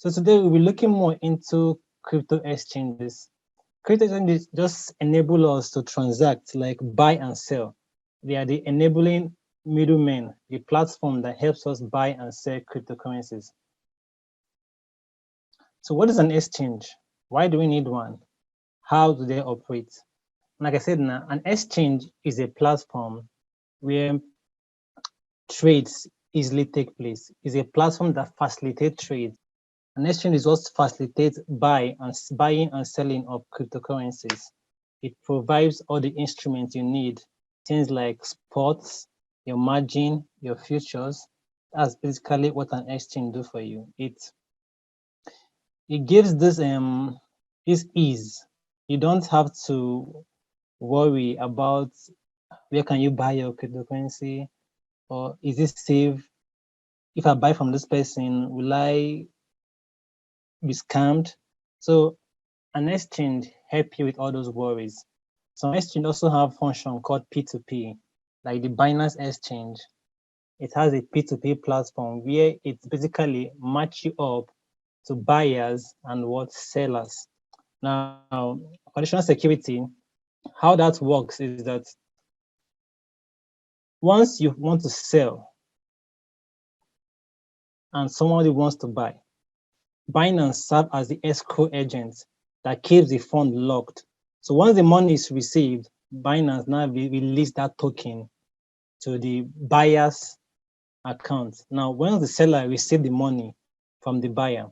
So today we'll be looking more into crypto exchanges. Crypto exchanges just enable us to transact, like buy and sell. They are the enabling middlemen, the platform that helps us buy and sell cryptocurrencies. So what is an exchange? Why do we need one? How do they operate? Like I said now, an exchange is a platform where trades easily take place. It's a platform that facilitates trade. An exchange is what facilitates buying and selling of cryptocurrencies. It provides all the instruments you need, things like spots, your margin, your futures. That's basically what an exchange do for you. It gives this ease. You don't have to worry about where can you buy your cryptocurrency, or is it safe? If I buy from this person, will I be scammed? So an exchange help you with all those worries. Some exchange also have function called P2P, like the Binance exchange. It has a P2P platform where it basically match you up to buyers and what sellers. Now, additional security, how that works is that once you want to sell and somebody wants to buy, Binance serves as the escrow agent that keeps the fund locked. So once the money is received, Binance now release that token to the buyer's account. Now, when the seller receives the money from the buyer,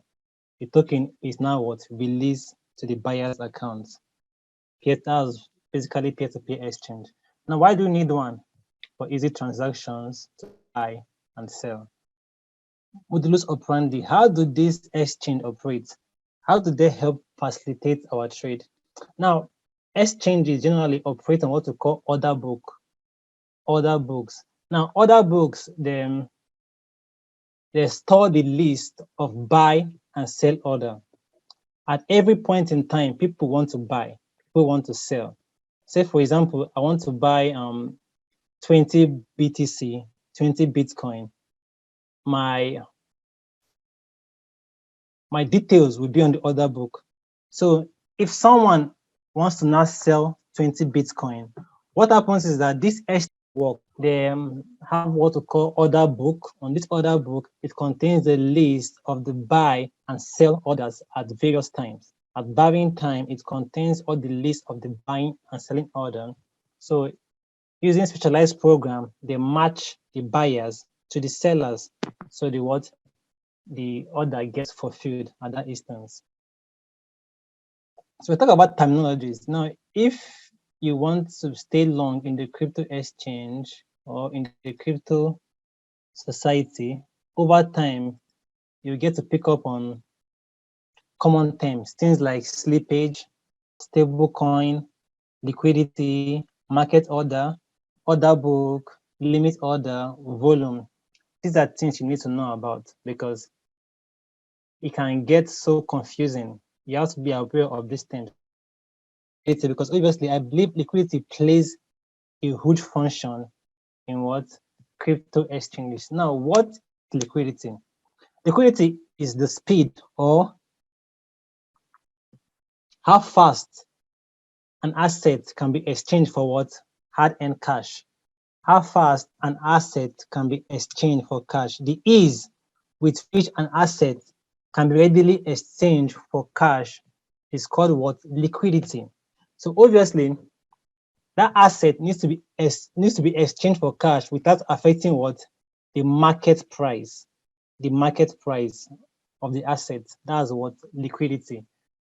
the token is now what released to the buyer's account. That's basically peer-to-peer exchange. Now, why do you need one? For easy transactions to buy and sell. Modulus operandi, how do this exchange operate? How do they help facilitate our trade? Now, exchanges generally operate on what we call order books. Now, order books, they store the list of buy and sell order. At every point in time, people want to buy, people want to sell. Say, for example, I want to buy 20 BTC, 20 Bitcoin. My details will be on the order book. So if someone wants to now sell 20 Bitcoin, what happens is that this exchange work, they have what we call order book. On this order book, it contains a list of the buy and sell orders at various times. At varying time, it contains all the list of the buying and selling order. So using specialized program, they match the buyers to the sellers. So the order gets fulfilled at that instance. So we talk about terminologies. Now, if you want to stay long in the crypto exchange or in the crypto society, over time, you get to pick up on common terms, things like slippage, stable coin, liquidity, market order book, limit order, volume. These are things you need to know about because it can get so confusing. You have to be aware of these things. Because obviously, I believe liquidity plays a huge function in what crypto exchanges. Now, what is liquidity? Liquidity is the speed or how fast an asset can be exchanged for what hard-earned cash. How fast an asset can be exchanged for cash. The ease with which an asset can be readily exchanged for cash is called what? Liquidity. So obviously, that asset needs to be exchanged for cash without affecting what? The market price. The market price of the asset. That's what liquidity.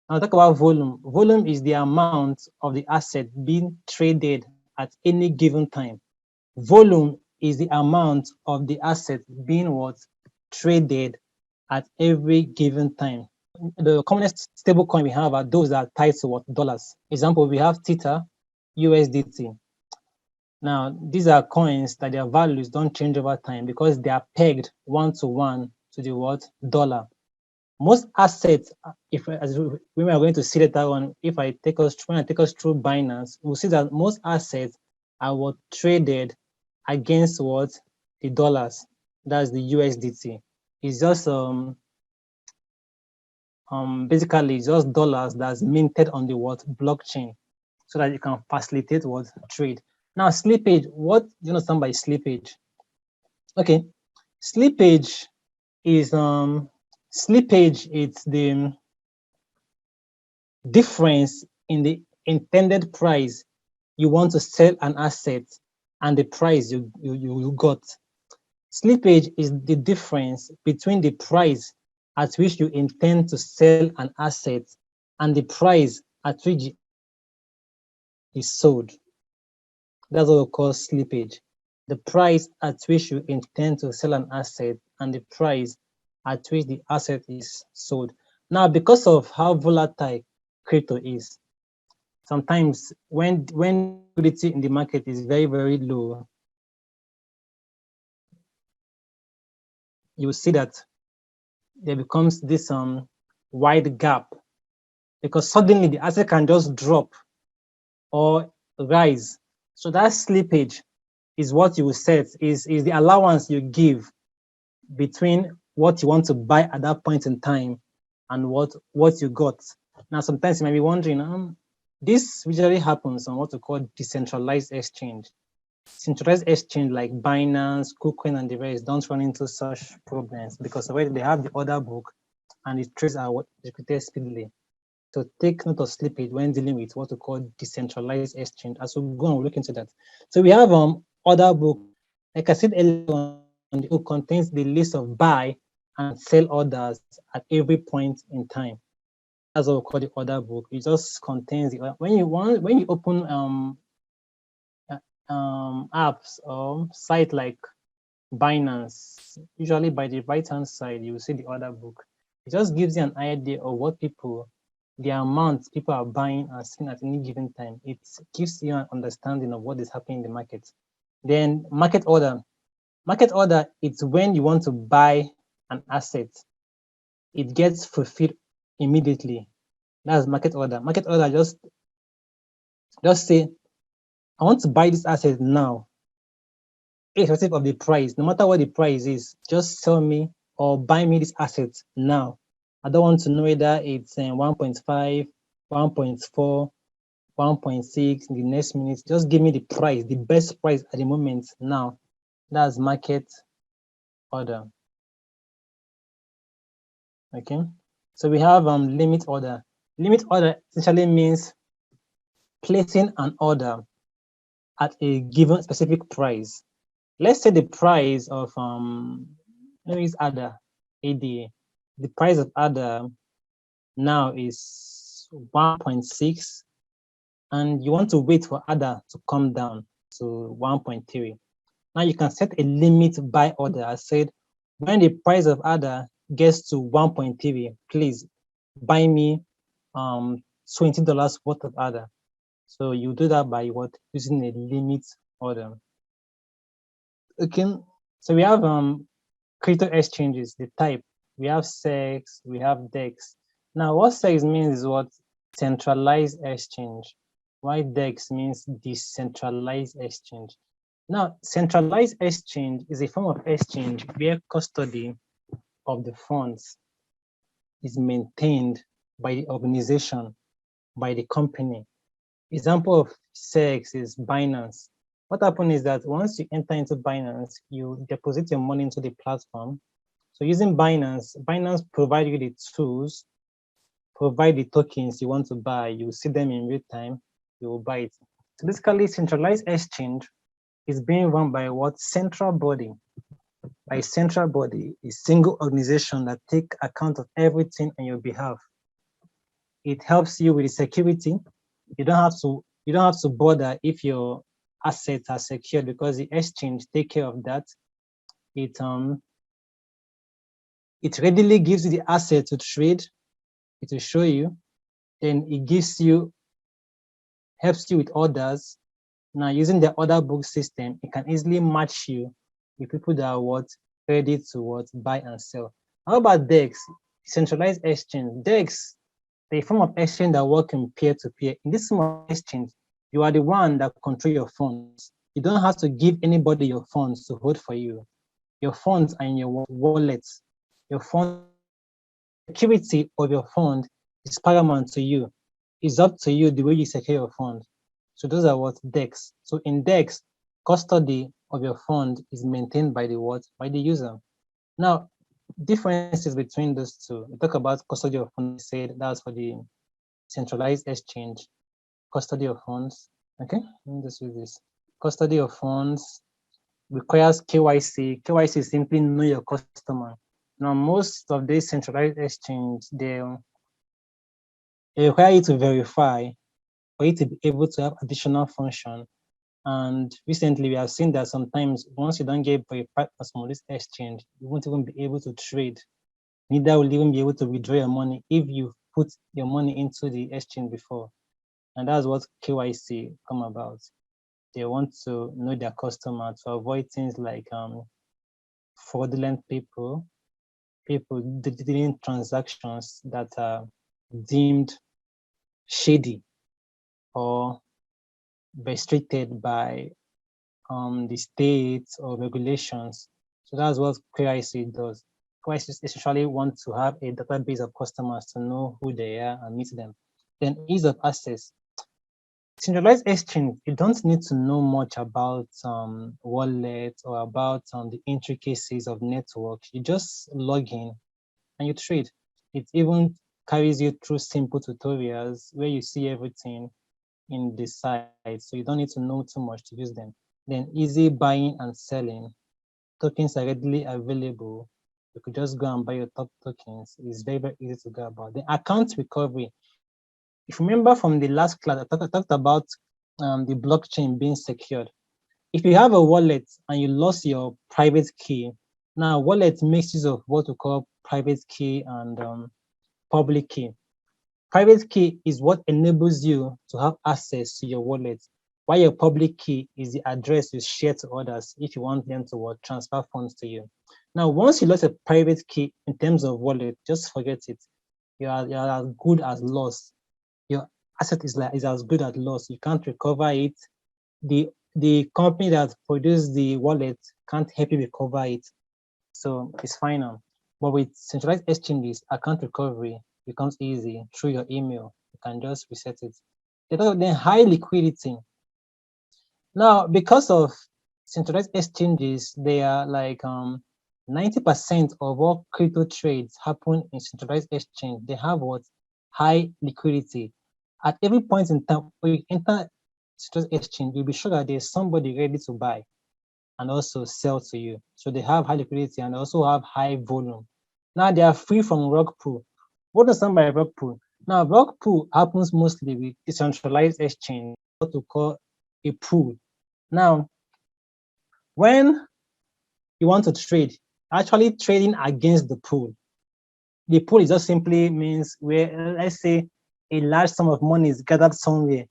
Now talk about volume. Volume is the amount of the asset being traded at any given time. Volume is the amount of the asset being what? Traded at every given time. The commonest stable coin we have are those that are tied to what? Dollars. Example, we have Tether, USDT. Now, these are coins that their values don't change over time because they are pegged one-to-one to the what? Dollar. Most assets, as we are going to see later on, when I take us through Binance, we'll see that most assets are what traded against what? The dollars. That's the USDT. It's just basically just dollars that's minted on the what blockchain, so that you can facilitate what trade. Now, slippage. What do you understand by slippage? Okay, slippage is slippage. It's the difference in the intended price you want to sell an asset and the price you got. Slippage is the difference between the price at which you intend to sell an asset and the price at which the asset is sold. That's what we call slippage. The price at which you intend to sell an asset and the price at which the asset is sold. Now, because of how volatile crypto is, sometimes when liquidity in the market is very, very low, you will see that there becomes this wide gap, because suddenly the asset can just drop or rise. So that slippage is what you will set, is the allowance you give between what you want to buy at that point in time and what you got. Now, sometimes you might be wondering, this usually happens on what we call decentralized exchange. Centralized exchange like Binance, KuCoin, and the rest don't run into such problems because already they have the order book and the trades are executed speedily. So take note of slippage when dealing with what we call decentralized exchange. As we go on, we'll look into that. So we have order book. Like I said earlier on, the book contains the list of buy and sell orders at every point in time. That's what we call the order book. It just contains the, when you open apps or site like Binance, usually by the right hand side, you will see the order book. It just gives you an idea of what the amount people are buying and selling at any given time. It gives you an understanding of what is happening in the market. Then market order. Market order, it's when you want to buy an asset. It gets fulfilled immediately. That's market order. Market order just say, I want to buy this asset now, irrespective of the price. No matter what the price is, just sell me or buy me this asset now. I don't want to know whether it's 1.5, 1.4, 1.6 in the next minute. Just give me the price, the best price at the moment now. That's market order. Okay. So we have limit order. Limit order essentially means placing an order at a given specific price. Let's say the price of let me use ADA, ADA. The price of ADA now is 1.6, and you want to wait for ADA to come down to 1.3. Now you can set a limit buy order. I said, when the price of ADA gets to 1.3, please buy me $20 worth of ADA. So you do that by what? Using a limit order. Okay, so we have crypto exchanges, the type. We have SEX, we have DEX. Now, what SEX means is what? Centralized exchange. Why DEX means decentralized exchange. Now, centralized exchange is a form of exchange where custody of the funds is maintained by the organization, by the company. Example of SEX is Binance. What happens is that once you enter into Binance, you deposit your money into the platform. So using Binance provide you the tools, provide the tokens you want to buy. You see them in real time, you will buy it. So basically, centralized exchange is being run by what? Central body. By central body, a single organization that take account of everything on your behalf. It helps you with the security. You don't have to bother if your assets are secured, because the exchange take care of that. It readily gives you the asset to trade. It will show you. Then it helps you with orders. Now, using the order book system, it can easily match you with people that are ready to buy and sell. How about DEX? Centralized exchange. DEX, the form of exchange that work in peer-to-peer. In this form of exchange, you are the one that control your funds. You don't have to give anybody your funds to hold for you. Your funds are in your wallets. Your funds security of your fund is paramount to you. It's up to you the way you secure your fund. So those are what DEX. So in DEX, custody of your fund is maintained by the what? By the user. Now, differences between those two. We talk about custody of funds. I said that's for the centralized exchange. Custody of funds. Okay, let me just use this. Custody of funds requires KYC. KYC is simply know your customer. Now, most of these centralized exchange, they require you to verify for you to be able to have additional function. And recently, we have seen that sometimes once you don't get verified on some of this exchange, you won't even be able to trade. Neither will even be able to withdraw your money if you put your money into the exchange before. And that's what KYC come about. They want to know their customer to avoid things like fraudulent people doing transactions that are deemed shady or restricted by the state or regulations. So that's what KYC does. KYC essentially want to have a database of customers to know who they are and meet them. Then ease of access. Centralized exchange, you don't need to know much about wallet or about the intricacies of network. You just log in and you trade. It even carries you through simple tutorials where you see everything in the site, so you don't need to know too much to use them. Then easy buying and selling. Tokens are readily available. You could just go and buy your top tokens. It's very, very easy to go about. The account recovery. If you remember from the last class, I talked about the blockchain being secured. If you have a wallet and you lost your private key, now wallet makes use of what we call private key and public key. Private key is what enables you to have access to your wallet, while your public key is the address you share to others if you want them to transfer funds to you. Now, once you lost a private key in terms of wallet, just forget it. You are as good as lost. Your asset is as good as lost. You can't recover it. The company that produced the wallet can't help you recover it. So it's final. But with centralized exchanges, account recovery becomes easy through your email. You can just reset it. Then high liquidity. Now, because of centralized exchanges, they are like 90% of all crypto trades happen in centralized exchange. They have what? High liquidity. At every point in time, when you enter centralized exchange, you'll be sure that there's somebody ready to buy and also sell to you. So they have high liquidity and also have high volume. Now they are free from rug pull. What does mean by rug pull? Now rug pull happens mostly with decentralized exchange, what we call a pool. Now, when you want to trade, actually trading against the pool. The pool is just simply means where, let's say, a large sum of money is gathered somewhere.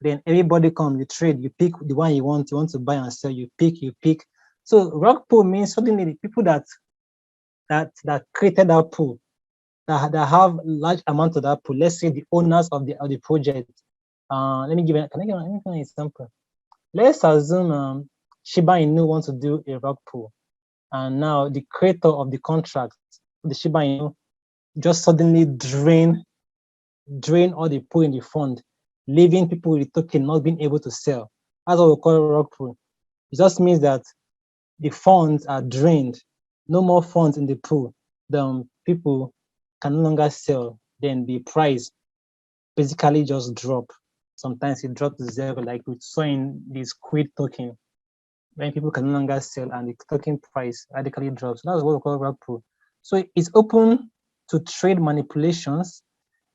Then everybody come, you trade, you pick the one you want to buy and sell, you pick. So rug pool means suddenly the people that created that pool, that have large amount of that pool, let's say the owners of the project. Let me give an example. Let's assume Shiba Inu wants to do a rug pool, and now the creator of the contract, the Shiba Inu, just suddenly drain all the pool in the fund, leaving people with token not being able to sell. That's what we call rug pool. It just means that the funds are drained, no more funds in the pool. Then people can no longer sell. Then the price basically just drop. Sometimes it drops to zero, like we saw in the Squid token, when people can no longer sell and the token price radically drops. That's what we call rug pull. So it's open to trade manipulations.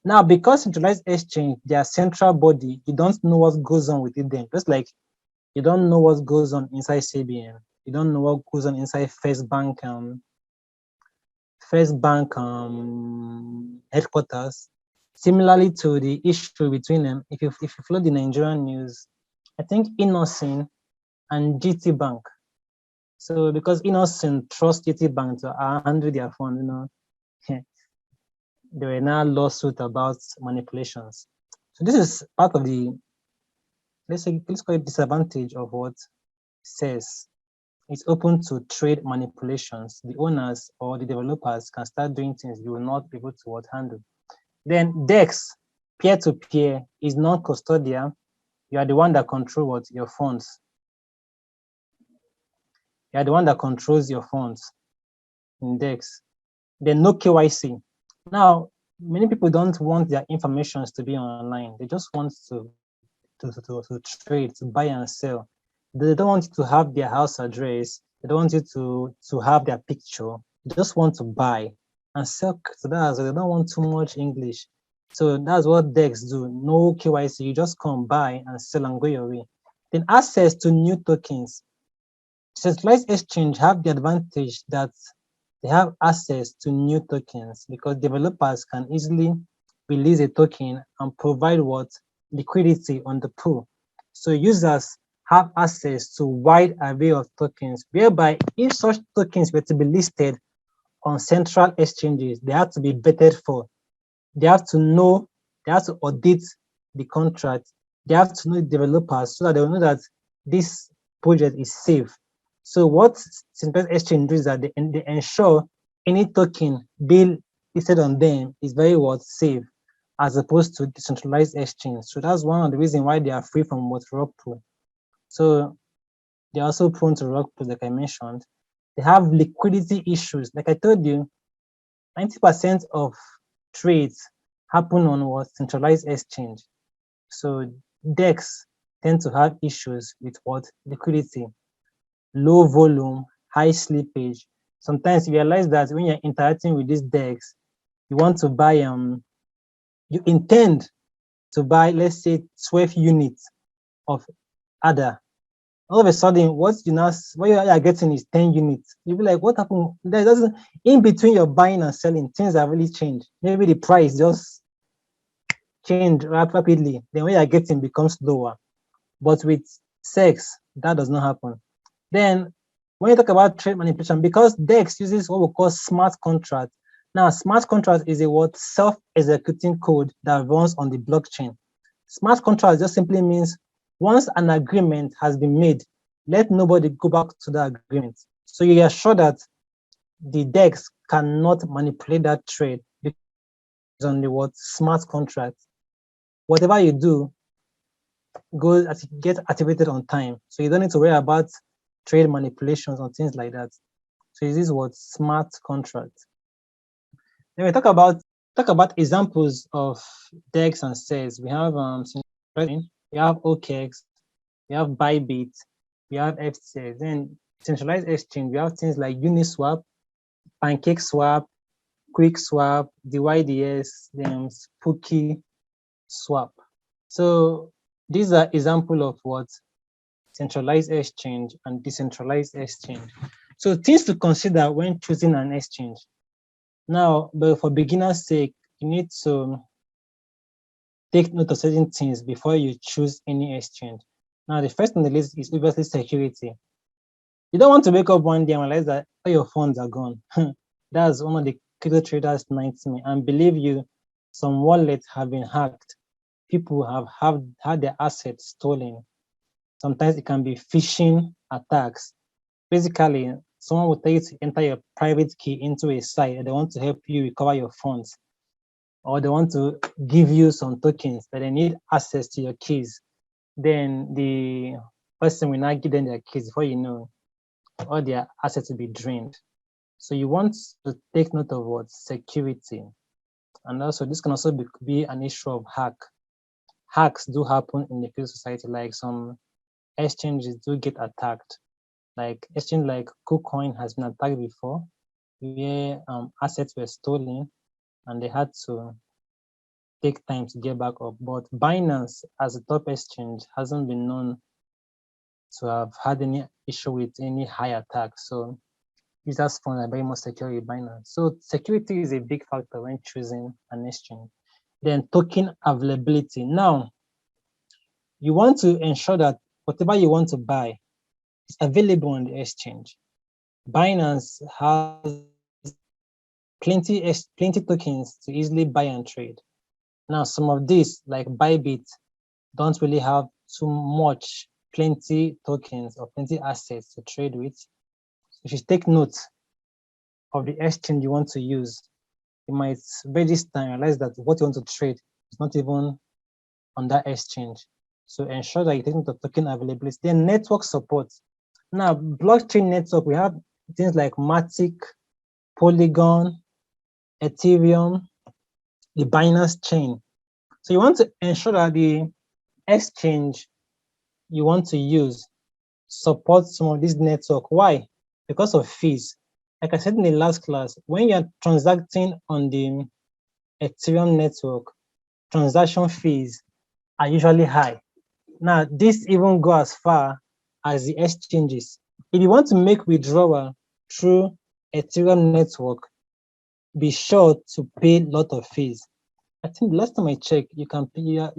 Now, because centralized exchange, their central body, you don't know what goes on within them. Just like you don't know what goes on inside CBN, you don't know what goes on inside First Bank headquarters. Similarly to the issue between them, if you follow the Nigerian news, I think Innocent and GT Bank. So because Innocent trust GT Bank to handle their fund, there were now lawsuit about manipulations. So this is part of the let's call it disadvantage of what says. it's open to trade manipulations. The owners or the developers can start doing things you will not be able to handle. Then DEX, peer-to-peer, is non-custodial. You are the one that controls your funds. You are the one that controls your funds in DEX. Then no KYC. Now, many people don't want their information to be online. They just want to trade, to buy and sell. They don't want you to have their house address. They don't want you to have their picture. They just want to buy and sell. So that's, they don't want too much English. So that's what DEX do. No KYC. You just come, buy and sell and go your way. Then access to new tokens. Centralized exchange have the advantage that they have access to new tokens because developers can easily release a token and provide what liquidity on the pool. So users have access to wide array of tokens, whereby if such tokens were to be listed on central exchanges, they have to be vetted for. They have to know, they have to audit the contract. They have to know the developers so that they will know that this project is safe. So what centralized exchange do is that they ensure any token being listed on them is very safe, as opposed to decentralized exchange. So that's one of the reasons why they are free from rug pull. So they're also prone to rug pull, like I mentioned. They have liquidity issues. Like I told you, 90% of trades happen on centralized exchange. So DEX tend to have issues with liquidity, low volume, high slippage. Sometimes you realize that when you're interacting with these DEX, you want to buy you intend to buy, let's say, 12 units of ADA. All of a sudden, what you are getting is 10 units. You'll be like, what happened? There doesn't, in between your buying and selling, things have really changed. Maybe the price just changed rapidly. Then what you're getting becomes lower. But with sex, that does not happen. Then when you talk about trade manipulation, because DEX uses what we call smart contract. Now, smart contract is a self-executing code that runs on the blockchain. Smart contract just simply means once an agreement has been made, let nobody go back to the agreement. So you are sure that the DEX cannot manipulate that trade because it's on the smart contract. Whatever you do get activated on time. So you don't need to worry about trade manipulations or things like that. So this is smart contract. Then we talk about examples of DEX and SES. We have we have OKEX, we have Bybit, we have FTX. Then centralized exchange, we have things like Uniswap, PancakeSwap, QuickSwap, DYDS, then Spooky Swap. So these are examples of centralized exchange and decentralized exchange. So things to consider when choosing an exchange. Now, but for beginner's sake, you need to take note of certain things before you choose any exchange. Now, the first on the list is obviously security. You don't want to wake up one day and realize that all your funds are gone. That's one of the crypto traders' nightmare. And believe you, some wallets have been hacked. People have had their assets stolen. Sometimes it can be phishing attacks. Basically, someone will tell you to enter your private key into a site and they want to help you recover your funds, or they want to give you some tokens that they need access to your keys. Then the person will not give them their keys before you know all their assets will be drained. So you want to take note of security. And also this can also be an issue of hack. Hacks do happen in the crypto society, like some exchanges do get attacked. Like exchange like KuCoin has been attacked before, where assets were stolen and they had to take time to get back up. But Binance, as a top exchange, hasn't been known to have had any issue with any high attacks. So users' funds are very much secure with Binance. So security is a big factor when choosing an exchange. Then token availability. Now, you want to ensure that whatever you want to buy is available on the exchange. Binance has plenty tokens to easily buy and trade. Now, some of these, like Bybit, don't really have too much, plenty tokens or plenty assets to trade with. You should take note of the exchange you want to use. You might register and realize that what you want to trade is not even on that exchange. So ensure that you take note of token availability. Then network support. Now, blockchain network, we have things like Matic, Polygon, Ethereum, the Binance chain. So you want to ensure that the exchange you want to use support some of this network. Why? Because of fees. Like I said in the last class, when you're transacting on the Ethereum network, transaction fees are usually high. Now, this even go as far as the exchanges. If you want to make withdrawal through Ethereum network, be sure to pay a lot of fees. I think last time I checked, you can pay, you're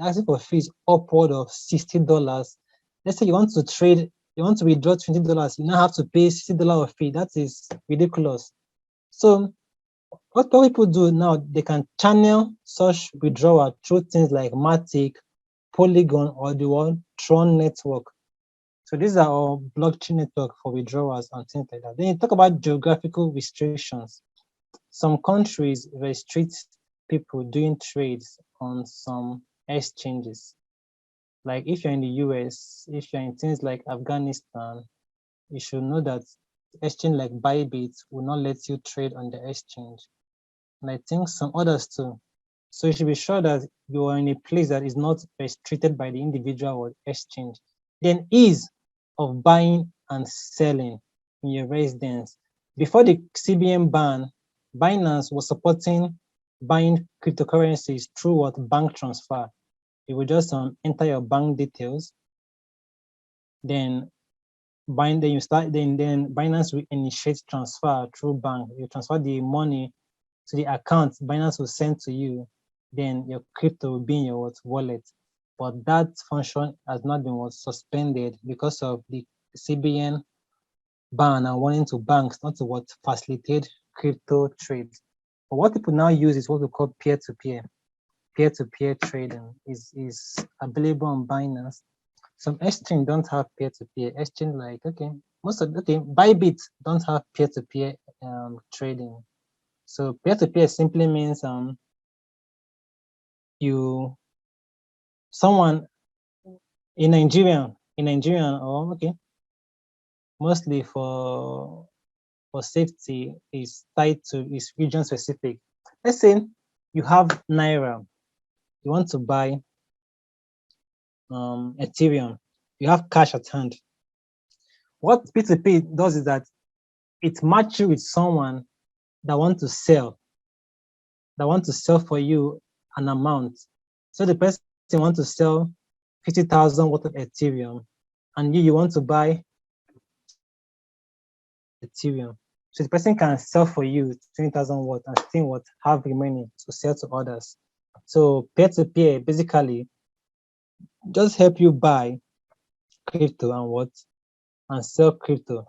asking for fees upward of $60. Let's say you want to trade, you want to withdraw $20, you now have to pay $60 of fee. That is ridiculous. So what people do now, they can channel such withdrawal through things like Matic, Polygon, or the one Tron network. So these are all blockchain network for withdrawals and things like that. Then you talk about geographical restrictions. Some countries restrict people doing trades on some exchanges. Like if you're in the US, if you're in things like Afghanistan, you should know that exchange like Bybit will not let you trade on the exchange. And I think some others too. So you should be sure that you are in a place that is not restricted by the individual or exchange. Then ease of buying and selling in your residence. Before the CBN ban, Binance was supporting buying cryptocurrencies through what bank transfer. You will just enter your bank details, then then Binance will initiate transfer through bank. You transfer the money to the account Binance will send to you, then your crypto will be in your wallet. But that function has not been suspended because of the CBN ban and wanting to banks not to facilitate crypto trades. But what people now use is what we call peer-to-peer. Peer-to-peer trading is available on Binance. Some exchange don't have peer-to-peer. Exchange like Bybit don't have peer-to-peer trading. So peer-to-peer simply means someone in Nigeria mostly for safety is tied to is region specific. Let's say you have Naira, you want to buy Ethereum, you have cash at hand. What P2P does is that it matches you with someone that want to sell for you an amount. So the person wants to sell 50,000 worth of Ethereum, and you want to buy Ethereum. So the person can sell for you 20,000 worth and still have remaining to sell to others. So peer-to-peer basically just help you buy crypto and sell crypto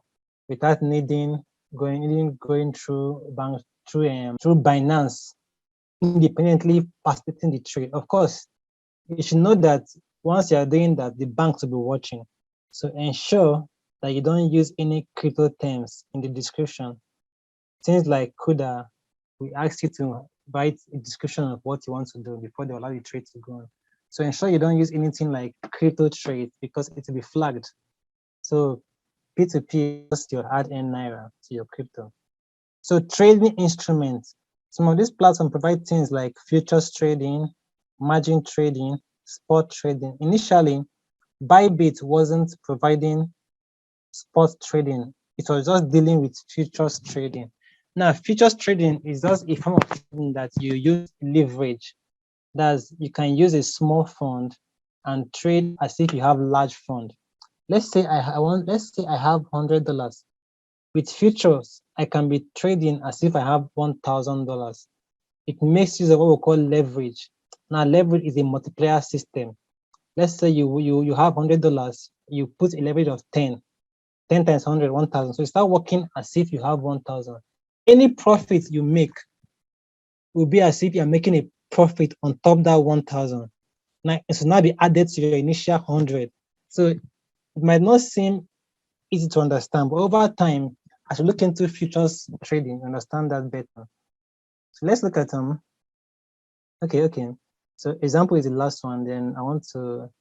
without needing going through bank through Binance, independently facilitating the trade. Of course, you should know that once you are doing that, the banks will be watching. So ensure that you don't use any crypto terms in the description. Things like CUDA, we ask you to write a description of what you want to do before they allow the trade to go on. So ensure you don't use anything like crypto trade because it will be flagged. So P2P is your hard-earned Naira to your crypto. So trading instruments. Some of these platforms provide things like futures trading, margin trading, spot trading. Initially, Bybit wasn't providing spot trading. It was just dealing with futures trading. Now, futures trading is just a form of trading that you use leverage. That's you can use a small fund and trade as if you have large fund. Let's say I have $100. With futures, I can be trading as if I have $1,000. It makes use of what we call leverage. Now, leverage is a multiplier system. Let's say you have $100, you put a leverage of 10. 10 times 100, 1,000. So you start working as if you have 1,000. Any profit you make will be as if you're making a profit on top that 1,000. Now, it should now be added to your initial 100. So it might not seem easy to understand, but over time, I should look into futures trading, understand that better. So let's look at okay. So example is the last one. Then I want to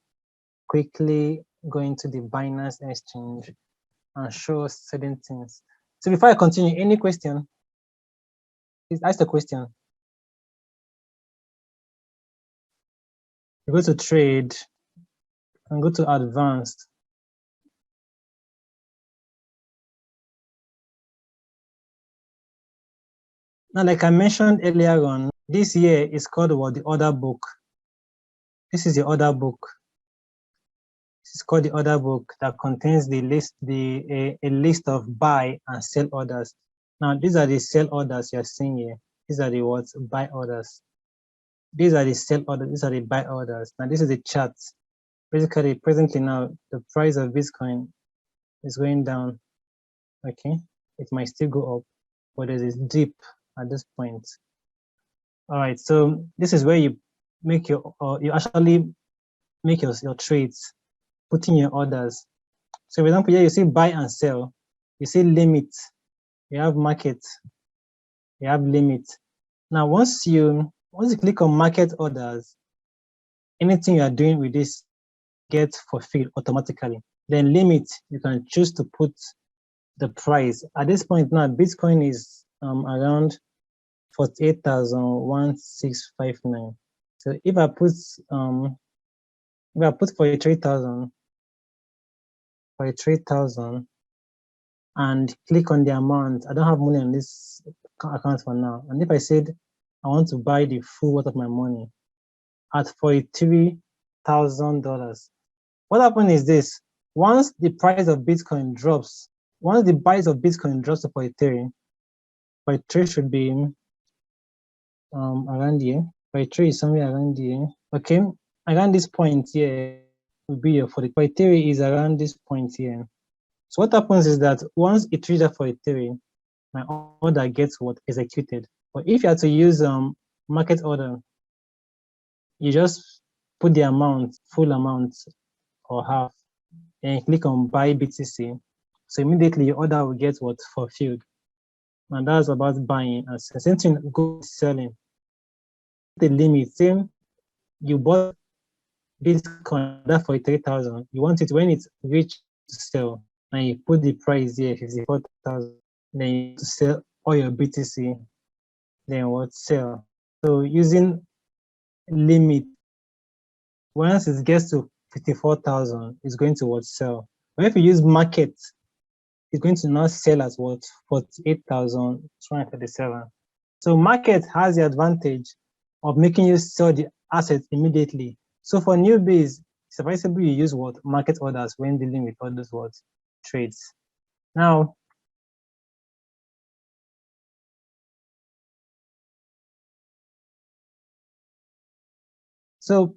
quickly go into the Binance exchange and show certain things. So before I continue, any question? Please ask the question. You go to trade and go to advanced. Now, like I mentioned earlier on, this year is called what? The order book. This is the order book. This is called the order book that contains the list, a list of buy and sell orders. Now, these are the sell orders you are seeing here. These are the what? Buy orders. These are the sell orders. These are the buy orders. Now, this is the chart. Basically, presently now, the price of Bitcoin is going down. Okay, it might still go up, but there's this dip at this point. All right, so this is where you make you actually make your trades, putting your orders. So for example, here you see buy and sell, you see limit, you have market, you have limit. Now once you click on market orders, anything you are doing with this gets fulfilled automatically. Then limit, you can choose to put the price. At this point now, Bitcoin is around 48,1659. So if I put 43,000 and click on the amount, I don't have money on this account for now. And if I said I want to buy the full worth of my money at $43,000, what happens is this: once the price of Bitcoin drops, once the price of Bitcoin drops to 43 should be around here. 43 is somewhere around here. Okay, around this point here will be your 43 is around this point here. So what happens is that once it reaches 43, my order gets what executed. But if you have to use market order, you just put the amount, full amount or half, and click on buy BTC. So immediately your order will get what fulfilled. And that's about buying. And same thing goes selling. The limit, same, you bought Bitcoin that for 3,000. You want it when it's reached to sell, and you put the price here, 54,000. Then you sell all your BTC. Then what? Sell. So using limit, once it gets to 54,000, it's going to what? Sell. But if you use market, it's going to now sell at what? 48,237. So market has the advantage of making you sell the asset immediately. So for newbies, it's advisable you use what? Market orders when dealing with all those what? Trades. Now, so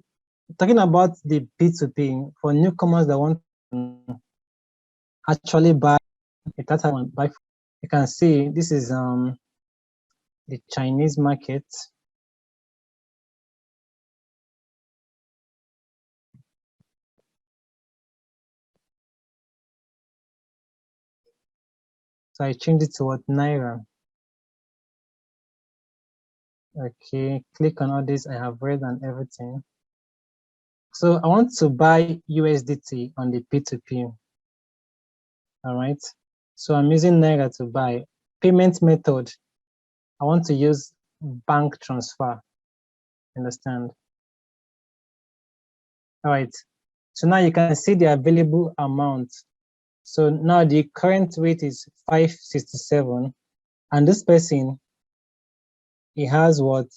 talking about the P2P, for newcomers that want to actually buy a Tata one, you can see this is the Chinese market. So I changed it to what? Naira. Okay, click on all this. I have read and everything. So I want to buy USDT on the P2P. All right. So I'm using Naira to buy. Payment method, I want to use bank transfer. Understand? All right. So now you can see the available amount. So now the current rate is 567, and this person, he has what?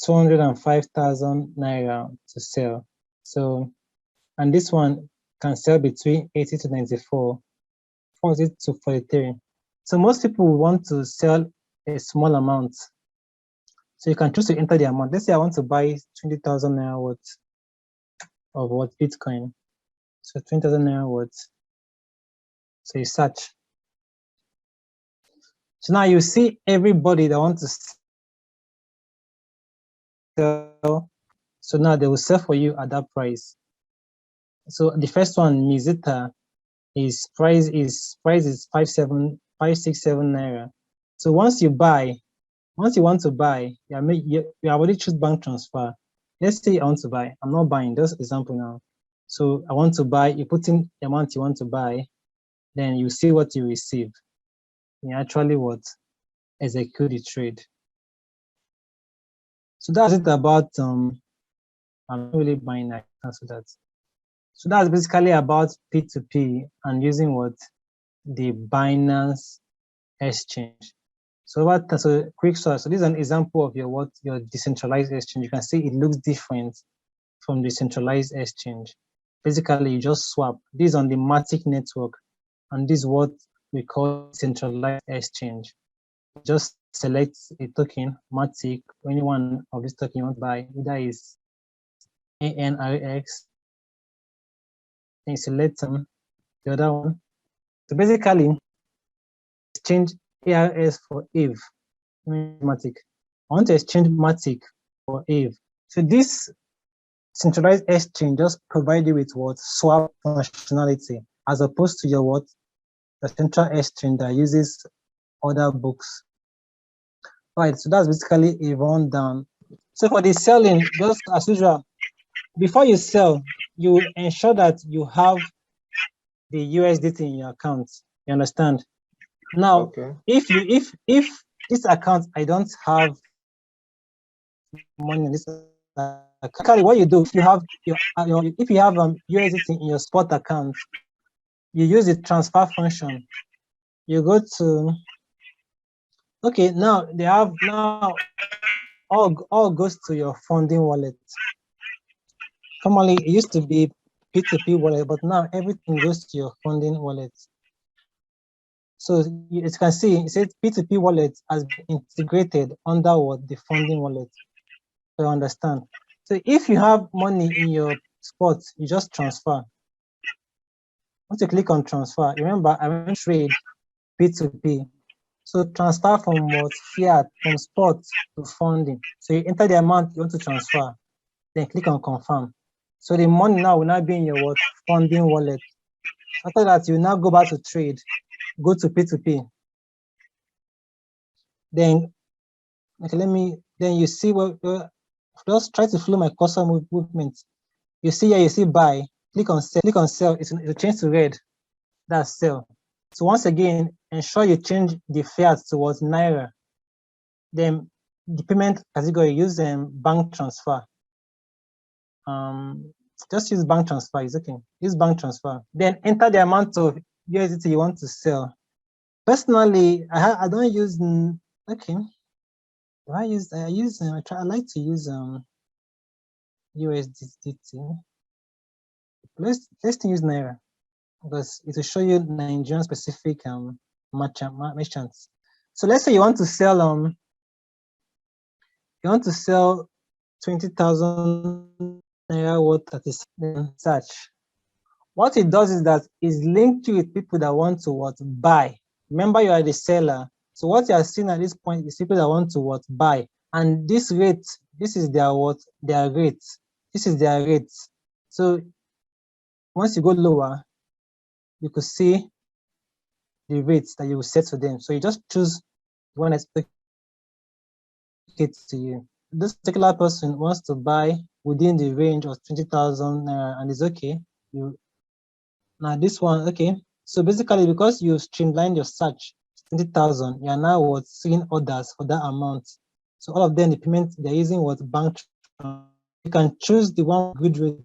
205,000 Naira to sell. So, and this one can sell between 80 to 94, 40 to 43. So most people want to sell a small amount. So you can choose to enter the amount. Let's say I want to buy 20,000 Naira worth of what? Bitcoin. So 20,000 Naira worth. So you search. So now you see everybody that wants to sell. So now they will sell for you at that price. So the first one, Mizita, his price is 57 567 naira. So once you want to buy, you already choose bank transfer. Let's say I want to buy. I'm not buying. Just example now. So I want to buy. You put in the amount you want to buy, then you see what you receive. You actually execute the trade. So that's it about I'm not really buying. I cancel that. So that's basically about P2P and using the Binance exchange. So quick source. So this is an example of your decentralized exchange. You can see it looks different from the centralized exchange. Basically, you just swap. This is on the Matic network, and this is what we call centralized exchange. Just select a token, Matic, any one of this token you want to buy, either is ANRX, then select the other one. So basically, exchange ARS for AVE. Matic. I want to exchange Matic for AVE. So this centralized exchange just provide you with swap functionality, as opposed to the central exchange that uses other books. Right, so that's basically a rundown. So for the selling, just as usual, before you sell, you ensure that you have the USDT in your account. You understand? Now, Okay. if this account I don't have money in this account, what you do if you have USDT in your spot account, you use the transfer function. You go to now they have all goes to your funding wallet. Formerly it used to be P2P wallet, but now everything goes to your funding wallet. So as you can see, it says P2P wallet has been integrated under the funding wallet. So you understand. So if you have money in your spot, you just transfer. Once you click on transfer, remember I went trade P2P. So transfer from fiat, from spot to funding. So you enter the amount you want to transfer, then click on confirm. So the money now will now be in your funding wallet. After that, you now go back to trade, go to P2P. Then, then you see just try to follow my cursor movement. You see here, you see buy, click on sell, it will change to red. That's sell. So once again, ensure you change the fiat towards Naira. Then the payment category, use bank transfer. Just use bank transfer, it's okay. Use bank transfer. Then enter the amount of USDT you want to sell. Personally, I don't use, okay. I like to use USDT. Let's use Naira, because it will show you Nigerian specific merchants. So let's say you want to sell 20,000 Naira worth at the search. What it does is that it's linked you with people that want to buy. Remember, you are the seller. So what you are seeing at this point is people that want to buy. And this rate, this is their rate. This is their rate. So once you go lower, you could see the rates that you will set for them. So you just choose the one that's to you. This particular person wants to buy within the range of 20,000 naira, and it's okay. Now this one, okay. So basically, because you streamlined your search 20,000, you are now seeing orders for that amount. So all of them, the payment they're using bank. You can choose the one good rate.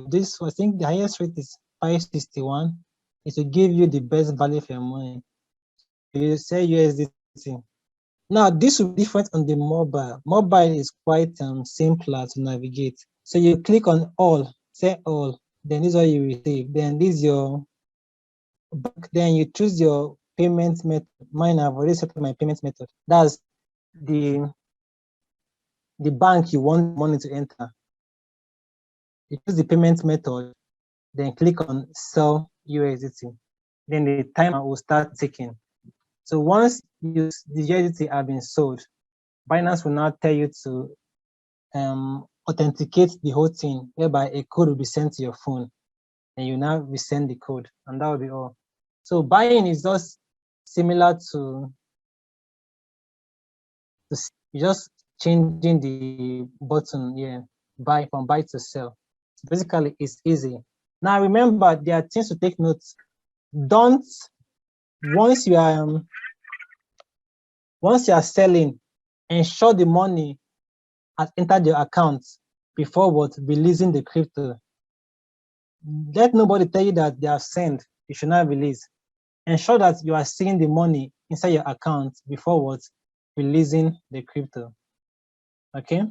This, I think, the highest rate is 561. It will give you the best value for your money. You say USDT. Now this will be different on the mobile. Mobile is quite simpler to navigate. So you click on all, say all. Then this is what you receive. Then this is your bank. Then you choose your payment method. Mine, I've already set up my payment method. That's the bank you want money to enter. You choose the payment method, then click on sell USDT. Then the timer will start ticking. So once the USDT have been sold, Binance will now tell you to authenticate the whole thing, whereby a code will be sent to your phone, and you now resend the code, and that will be all. So buying is just similar to just changing the button here, buy from buy to sell. So basically, it's easy. Now remember, there are things to take note. Don't once you are selling, ensure the money has entered your account before releasing the crypto. Let nobody tell you that they have sent, you should not release. Ensure that you are seeing the money inside your account before releasing the crypto. Okay.